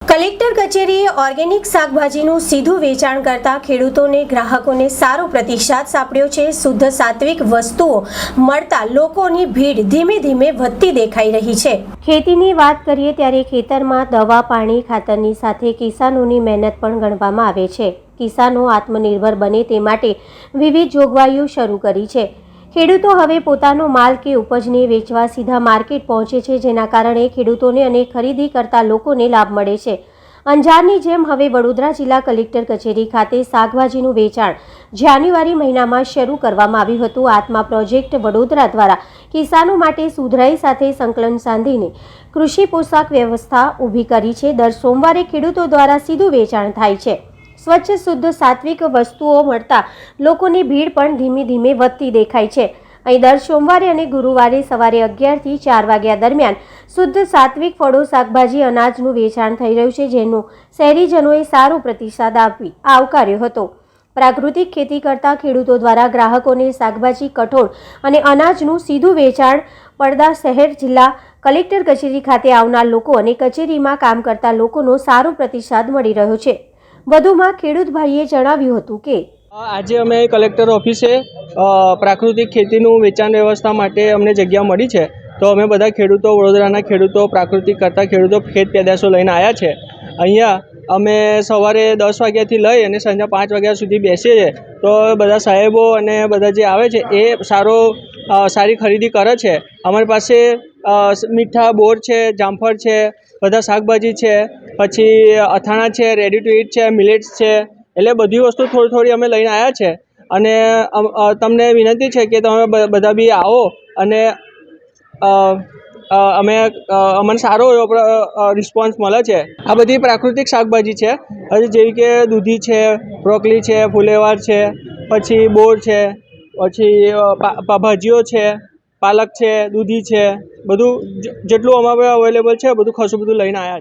Collector કચેરીએ organic શાકભાજીનું સીધું વેચાણ કરતા ખેડૂતોને ગ્રાહકોને સારો પ્રતિસાદ સાંપડ્યો છે। શુદ્ધ સાત્વિક વસ્તુઓ મળતા લોકોની ભીડ ધીમે ધીમે વધતી દેખાઈ રહી છે। ખેતીની વાત કરીએ ત્યારે ખેતરમાં દવા પાણી ખાતરની સાથે કિસાનોની મહેનત પણ ગણવામાં આવે છે। કિસાનો આત્મનિર્ભર બને તે માટે વિવિધ જોગવાઈઓ શરૂ કરી છે। ખેડૂતો હવે પોતાનો માલ કે ઉપજને વેચવા સીધા માર્કેટ પહોંચે છે, જેના કારણે ખેડૂતોને અને ખરીદી કરતા લોકોને લાભ મળે છે। અંજારની જેમ હવે વડોદરા જિલ્લા કલેક્ટર કચેરી ખાતે શાકભાજીનું વેચાણ જાન્યુઆરી મહિનામાં શરૂ કરવામાં આવ્યું હતું। આત્મા પ્રોજેક્ટ વડોદરા દ્વારા કિસાનો માટે સુધરાઈ સાથે સંકલન સાધીને કૃષિ પોશાક વ્યવસ્થા ઊભી કરી છે। દર સોમવારે ખેડૂતો દ્વારા સીધું વેચાણ થાય છે। સ્વચ્છ શુદ્ધ સાત્વિક વસ્તુઓ મળતા લોકોની ભીડ પણ ધીમે ધીમે વધતી દેખાય છે। અહીં દર સોમવારે અને ગુરુવારે સવારે 11 થી 4 વાગ્યા દરમિયાન શુદ્ધ સાત્વિક ફળો શાકભાજી અનાજનું વેચાણ થઈ રહ્યું છે, જેનો શહેરીજનોએ સારો પ્રતિસાદ આપી આવકાર્યો હતો। પ્રાકૃતિક ખેતી કરતા ખેડૂતો દ્વારા ગ્રાહકોને શાકભાજી કઠોળ અને અનાજનું સીધું વેચાણ પડદા શહેર જિલ્લા કલેક્ટર કચેરી ખાતે આવનાર લોકો અને કચેરીમાં કામ કરતા લોકોનો સારો પ્રતિસાદ મળી રહ્યો છે। વધુમાં ખેડૂત ભાઈએ જણાવ્યું હતું કે આજે અમે કલેક્ટર ઓફિસે પ્રાકૃતિક ખેતીનું વેચાણ વ્યવસ્થા માટે અમને જગ્યા મળી છે, તો અમે બધા ખેડૂતો, વડોદરાના ખેડૂતો, પ્રાકૃતિક કરતા ખેડૂતો ખેત પેદાશો લઈને આવ્યા છે। અહીંયા અમે સવારે 10 વાગ્યાથી લઈ અને સાંજે 5 વાગ્યા સુધી બેસીએ છીએ, તો બધા સાહેબો અને બધા જે આવે છે એ સારી ખરીદી કરે છે। અમારી પાસે મીઠા બોર છે, જામફળ છે, બધા શાકભાજી છે, પછી અથાણા છે, રેડી ટુ ઇટ છે, મિલેટ્સ છે, એટલે બધી વસ્તુ થોડી થોડી અમે લઈને આવ્યા છે। અને તમને વિનંતી છે કે તમે બધા બી આવો અને અમને સારો એવો રિસ્પોન્સ મળે છે। આ બધી પ્રાકૃતિક શાકભાજી છે, જેવી કે દૂધી છે, બ્રોકલી છે, ફુલેવાર છે, પછી બોર છે, પછી ભાજીઓ છે, પાલક છે, દૂધી છે, બધું જેટલું અમારે અવેલેબલ છે બધું ખાસું બધું લઈને આવ્યા છે।